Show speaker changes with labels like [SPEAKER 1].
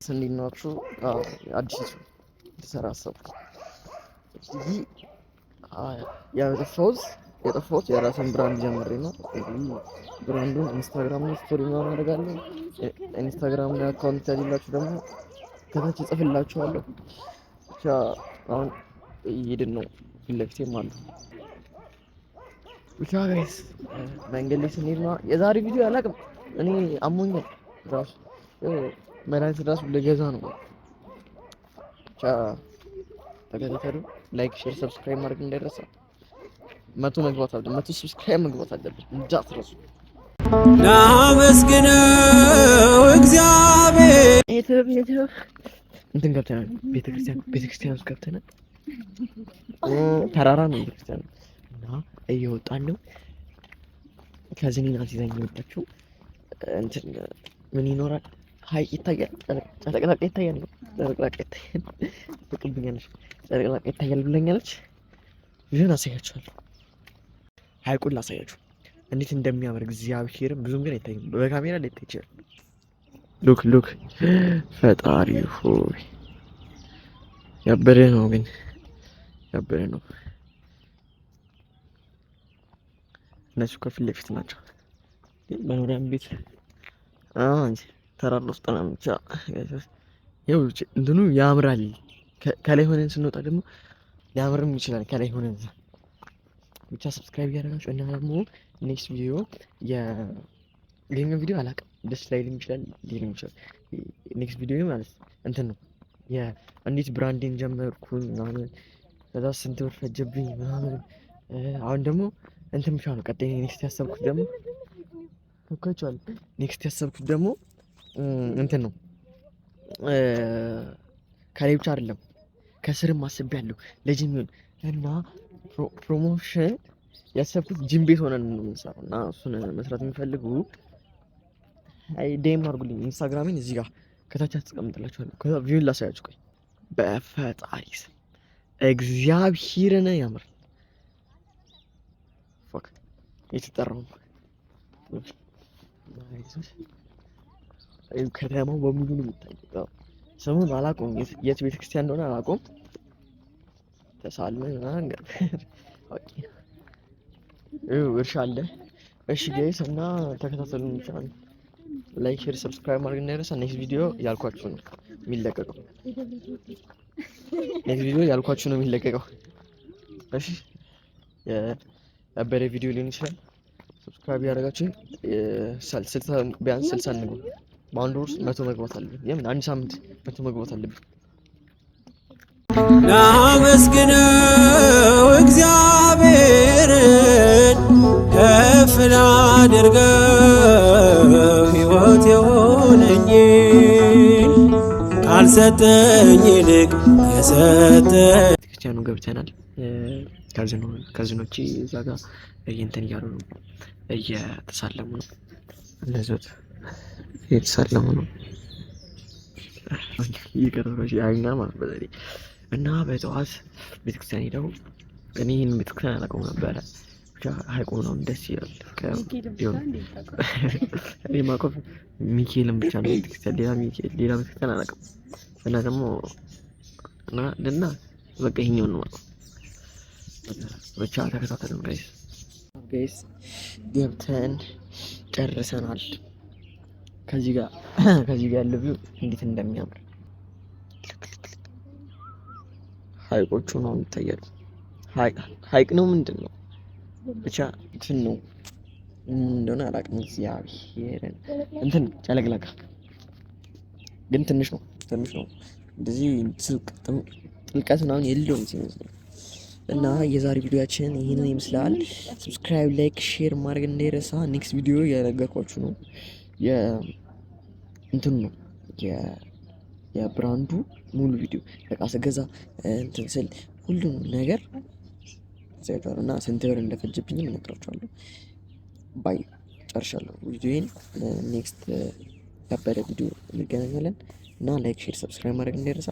[SPEAKER 1] እንዲናችሁ አዲስ ልሰራ አሰብኩ። ስለዚህ የጠፋሁት የራሴን ብራንድ ጀምሬ ነው። ብራንዱን ኢንስታግራም ላይ ስቶሪ ምናምን አደርጋለሁ። ኢንስታግራም ላይ አካውንት ያሌላችሁ ደግሞ ከታች እጽፍላችኋለሁ። ብቻ አሁን እየሄድን ነው፣ ፊት ለፊቴም አሉ። ብቻ ጋይስ መንገድ ላይ ስንሄድ ነው። የዛሬ ቪዲዮ አላውቅም፣ እኔ አሞኛል ራሱ መድኃኒት ራሱ ልገዛ ነው። ብቻ ተከታተሉ። ላይክ፣ ሼር፣ ሰብስክራይብ ማድረግ እንዳይረሳ። 100 መግባት አለብን። 100 ሰብስክራይብ መግባት አለብን እንዳትረሱ። ናመስግነው እግዚአብሔር። እንትን ገብተናል፣ ቤተክርስቲያን ውስጥ ገብተናል። ተራራ ነው ቤተክርስቲያን እና እየወጣን ነው። ከዚህ ናት ይዘኝ የወጣችው። እንትን ምን ይኖራል? ሀይቅ ይታያል፣ ጨረቅላቃ ይታያል ነው ጨረቅላቃ ይታያል። ትቅልብኛለች፣ ጨረቅላቃ ይታያል ብለኛለች። ይህን አሳያችኋለሁ። ሀይቁን ላሳያችሁ እንዴት እንደሚያምር እግዚአብሔርም። ብዙም ግን አይታይም፣ በካሜራ ላይ ይታይ ይችላል። ሉክ ፈጣሪ ሆይ ያበደ ነው፣ ግን ያበደ ነው። እነሱ ከፊት ለፊት ናቸው። መኖሪያም ቤት እንጂ ተራራ ውስጥ ነው። ብቻ ያው እንትኑ ያምራል። ከላይ ሆነን ስንወጣ ደግሞ ሊያምርም ይችላል ከላይ ሆነን። ብቻ ሰብስክራይብ እያደረጋችሁ እና ደግሞ ኔክስት ቪዲዮ የሌላኛው ቪዲዮ አላውቅም፣ ደስ ላይልም ይችላል ሊልም ይችላል። ኔክስት ቪዲዮ ማለት እንትን ነው እንዴት ብራንዲንግ ጀመርኩኝ ምናምን፣ ከዛ ስንት ብር ፈጀብኝ ምናምን። አሁን ደግሞ እንትን ብቻ ነው ቀጣይ ኔክስት ያሰብኩት ደግሞ እንትን ነው። ከላይ ብቻ አይደለም ከስርም አስቤያለሁ ለጂም ይሁን እና ፕሮሞሽን ያሰብኩት ጂም ቤት ሆነን ነው የምንሰራው። እና እሱን መስራት የሚፈልጉ ዴም አድርጉልኝ። ኢንስታግራሜን እዚህ ጋር ከታች አስቀምጥላችኋለሁ። ከዛ ቪዲዮን ላሳያችሁ። ቆይ በፈጣሪ ስም እግዚአብሔርን ያምራል። ፎክ የተጠራው ከተማው በሙሉ ነው የሚታየው። ስሙን አላውቀውም፣ የት ቤተክርስቲያን እንደሆነ አላውቀውም። ተሳልመን አንገር እርሻ አለ። እሺ ጋይስ እና ተከታተሉን። ብቻ ላይክ፣ ሼር፣ ሰብስክራይብ ማድረግ እንዳይረሳ። ኔክስት ቪዲዮ ያልኳችሁ ነው የሚለቀቀው። እሺ የአበረ ቪዲዮ ሊሆን ይችላል። ሰብስክራይብ ያደረጋችሁ ቢያንስ 60 እንግባ። በአንድ ወር ውስጥ 100 መግባት አለብን። የምን አንድ ሳምንት 100 መግባት አለብን። ናመስግነው እግዚአብሔርን ከፍ ላድርገው ሕይወት የሆነኝ ካልሰጠኝ ይልቅ የሰጠኝ። ቤተክርስቲያኑ ገብተናል። ካዝኖች እዛ ጋር እንትን እያሉ ነው፣ እየተሳለሙ ነው። እንደዚህ እየተሳለሙ ነው እየቀረበች ያኛ ማለት በዚህ እና በጠዋት ቤተክርስቲያን ሄደው እኔ ይህን ቤተክርስቲያን አላውቀውም ነበረ። ብቻ ሀይቁ ነው ደስ ይላል። እኔ የማውቀው ሚካኤልን ብቻ ነው ቤተክርስቲያን፣ ሌላ ቤተክርስቲያን አላውቅም። እና ደግሞ እና በቃ ይሄኛውን ነው የማውቀው። ብቻ ተከታተሉ ጋይስ። ገብተን ጨርሰናል። ከዚህ ጋር ያለው ቪው እንዴት እንደሚያምር ሀይቆቹ ነው የሚታያሉ። ሀይቅ ነው ምንድን ነው ብቻ እንትን ነው እንደሆነ አላውቅም። እግዚአብሔርን እንትን ጨለቅላቃ ግን ትንሽ ነው እንደዚህ ጥልቀት ምናምን የለውም ሲመስለኝ። እና የዛሬ ቪዲዮአችን ይሄንን ይመስላል። ሰብስክራይብ፣ ላይክ፣ ሼር ማድረግ እንዳይረሳ። ኔክስት ቪዲዮ ያነገርኳችሁ ነው እንትን ነው የብራንዱ ሙሉ ቪዲዮ በቃ ስገዛ እንትን ስል ሁሉም ነገር ዘይቷል እና ስንት ብር እንደፈጀብኝም እነግራችኋለሁ። ባይ ጨርሻለሁ ቪዲዮዬን። ኔክስት ያበረ ቪዲዮ እንገናኛለን እና ላይክ፣ ሼር፣ ሰብስክራይብ ማድረግ እንዳይረሳ።